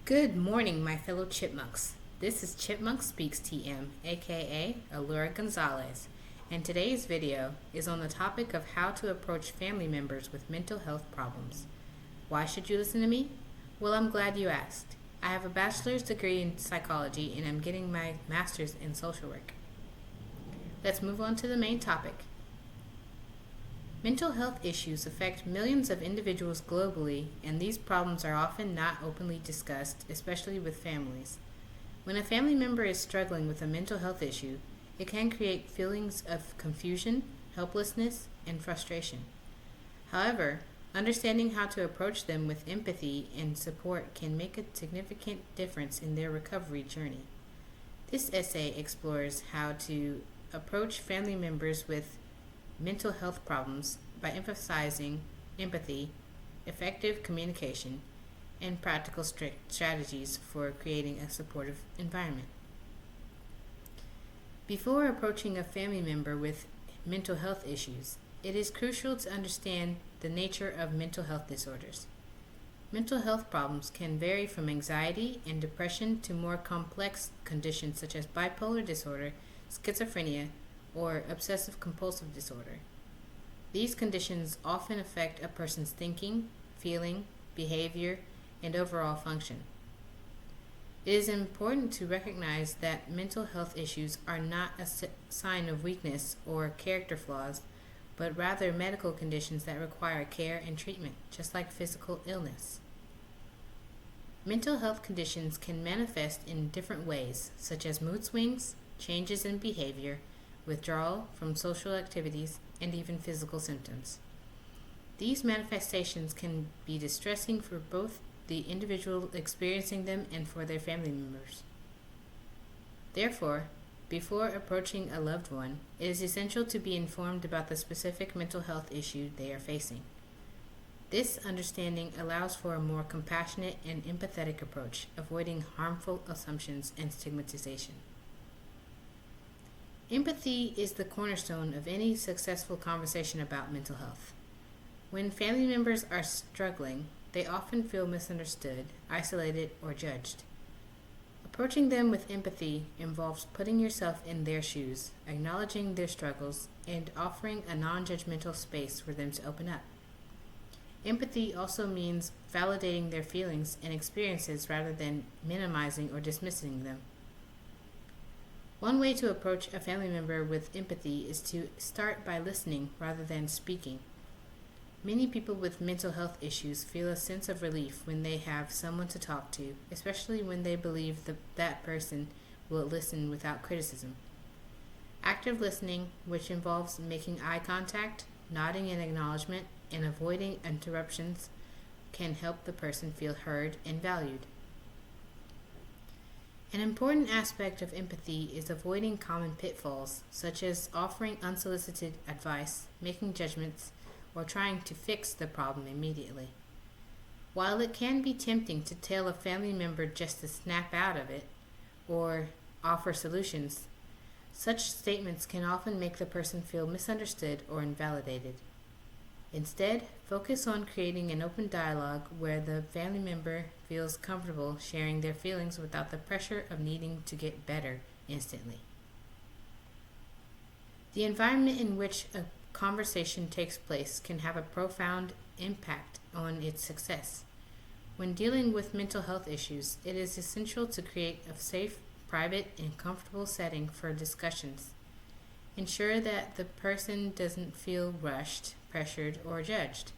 Good morning, my fellow chipmunks. This is Chipmunk Speaks TM, aka Allura Gonzalez, and today's video is on the topic of how to approach family members with mental health problems. Why should you listen to me? Well, I'm glad you asked. I have a bachelor's degree in psychology and I'm getting my master's in social work. Let's move on to the main topic. Mental health issues affect millions of individuals globally, and these problems are often not openly discussed, especially with families. When a family member is struggling with a mental health issue, it can create feelings of confusion, helplessness, and frustration. However, understanding how to approach them with empathy and support can make a significant difference in their recovery journey. This essay explores how to approach family members with mental health problems by emphasizing empathy, effective communication, and practical strategies for creating a supportive environment. Before approaching a family member with mental health issues, it is crucial to understand the nature of mental health disorders. Mental health problems can vary from anxiety and depression to more complex conditions such as bipolar disorder, schizophrenia, or obsessive compulsive disorder. These conditions often affect a person's thinking, feeling, behavior, and overall function. It is important to recognize that mental health issues are not a sign of weakness or character flaws, but rather medical conditions that require care and treatment, just like physical illness. Mental health conditions can manifest in different ways, such as mood swings, changes in behavior, withdrawal from social activities, and even physical symptoms. These manifestations can be distressing for both the individual experiencing them and for their family members. Therefore, before approaching a loved one, it is essential to be informed about the specific mental health issue they are facing. This understanding allows for a more compassionate and empathetic approach, avoiding harmful assumptions and stigmatization. Empathy is the cornerstone of any successful conversation about mental health. When family members are struggling, they often feel misunderstood, isolated, or judged. Approaching them with empathy involves putting yourself in their shoes, acknowledging their struggles, and offering a non-judgmental space for them to open up. Empathy also means validating their feelings and experiences rather than minimizing or dismissing them. One way to approach a family member with empathy is to start by listening rather than speaking. Many people with mental health issues feel a sense of relief when they have someone to talk to, especially when they believe that person will listen without criticism. Active listening, which involves making eye contact, nodding in acknowledgement, and avoiding interruptions, can help the person feel heard and valued. An important aspect of empathy is avoiding common pitfalls, such as offering unsolicited advice, making judgments, or trying to fix the problem immediately. While it can be tempting to tell a family member just to snap out of it or offer solutions, such statements can often make the person feel misunderstood or invalidated. Instead, focus on creating an open dialogue where the family member feels comfortable sharing their feelings without the pressure of needing to get better instantly. The environment in which a conversation takes place can have a profound impact on its success. When dealing with mental health issues, it is essential to create a safe, private, and comfortable setting for discussions. Ensure that the person doesn't feel rushed, pressured, or judged.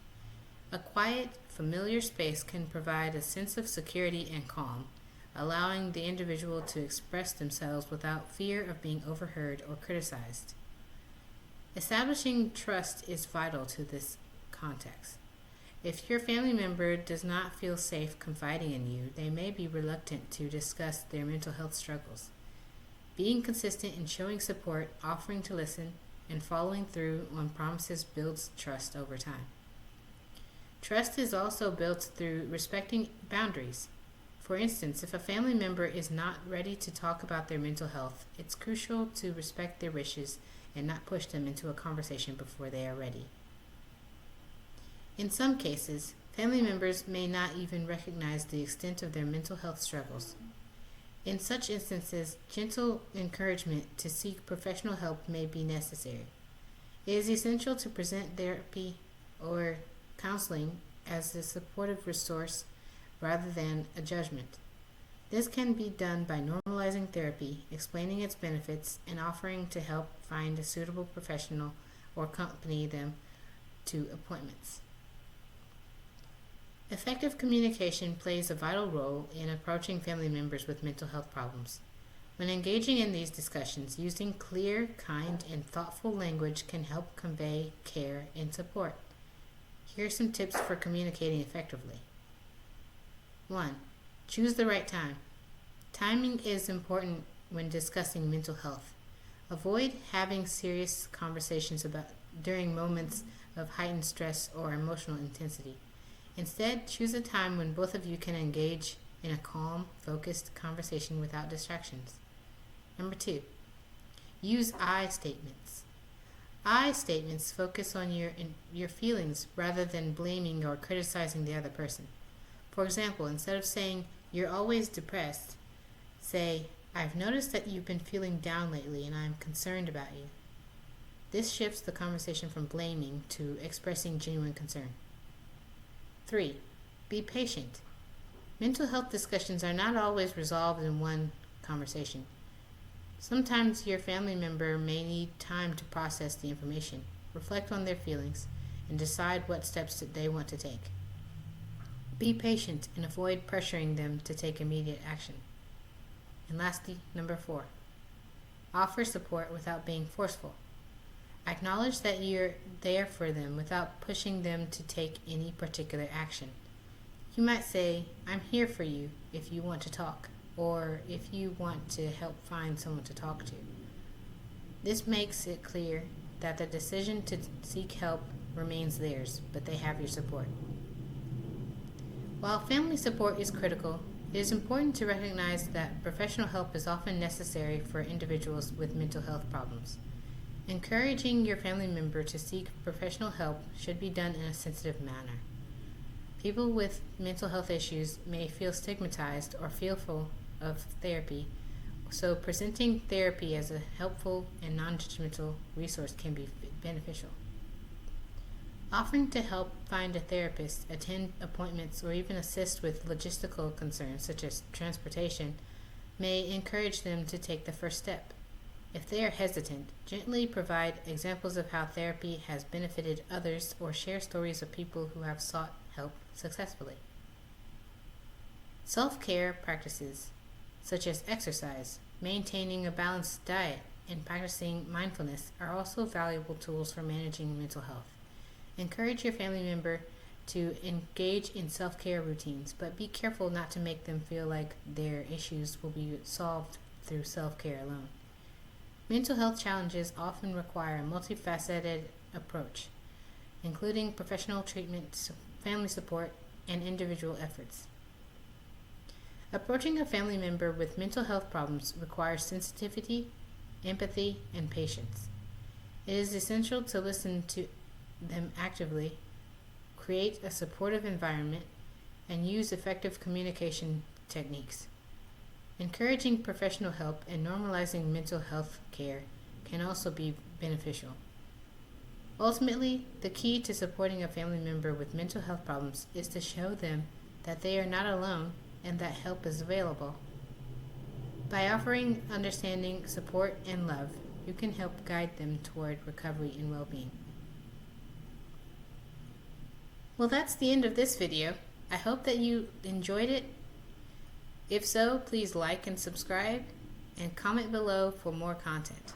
A quiet, familiar space can provide a sense of security and calm, allowing the individual to express themselves without fear of being overheard or criticized. Establishing trust is vital to this context. If your family member does not feel safe confiding in you, they may be reluctant to discuss their mental health struggles. Being consistent in showing support, offering to listen, and following through on promises builds trust over time. Trust is also built through respecting boundaries. For instance, if a family member is not ready to talk about their mental health, it's crucial to respect their wishes and not push them into a conversation before they are ready. In some cases, Family members may not even recognize the extent of their mental health struggles. In such instances, gentle encouragement to seek professional help may be necessary. It is essential to present therapy or counseling as a supportive resource rather than a judgment. This can be done by normalizing therapy, explaining its benefits, and offering to help find a suitable professional or accompany them to appointments. Effective communication plays a vital role in approaching family members with mental health problems. When engaging in these discussions, using clear, kind, and thoughtful language can help convey care and support. Here are some tips for communicating effectively. 1. Choose the right time. Timing is important when discussing mental health. Avoid having serious conversations during moments of heightened stress or emotional intensity. Instead, choose a time when both of you can engage in a calm, focused conversation without distractions. Number 2, use I statements. I statements focus on your feelings rather than blaming or criticizing the other person. For example, instead of saying, "You're always depressed," say, "I've noticed that you've been feeling down lately and I'm concerned about you." This shifts the conversation from blaming to expressing genuine concern. 3. Be patient. Mental health discussions are not always resolved in one conversation. Sometimes your family member may need time to process the information, reflect on their feelings, and decide what steps that they want to take. Be patient and avoid pressuring them to take immediate action. And lastly, number 4, offer support without being forceful. Acknowledge that you're there for them without pushing them to take any particular action. You might say, "I'm here for you if you want to talk," or if you want to help find someone to talk to. This makes it clear that the decision to seek help remains theirs, but they have your support. While family support is critical, it is important to recognize that professional help is often necessary for individuals with mental health problems. Encouraging your family member to seek professional help should be done in a sensitive manner. People with mental health issues may feel stigmatized or fearful of therapy, so presenting therapy as a helpful and non-judgmental resource can be beneficial. Offering to help find a therapist, attend appointments, or even assist with logistical concerns such as transportation may encourage them to take the first step. If they are hesitant, gently provide examples of how therapy has benefited others or share stories of people who have sought help successfully. Self-care practices such as exercise, maintaining a balanced diet, and practicing mindfulness are also valuable tools for managing mental health. Encourage your family member to engage in self-care routines, but be careful not to make them feel like their issues will be solved through self-care alone. Mental health challenges often require a multifaceted approach, including professional treatment, family support, and individual efforts. Approaching a family member with mental health problems requires sensitivity, empathy, and patience. It is essential to listen to them actively, create a supportive environment, and use effective communication techniques. Encouraging professional help and normalizing mental health care can also be beneficial. Ultimately, the key to supporting a family member with mental health problems is to show them that they are not alone and that help is available. By offering understanding, support, and love, you can help guide them toward recovery and well-being. Well, that's the end of this video. I hope that you enjoyed it. If so, please like and subscribe, and comment below for more content.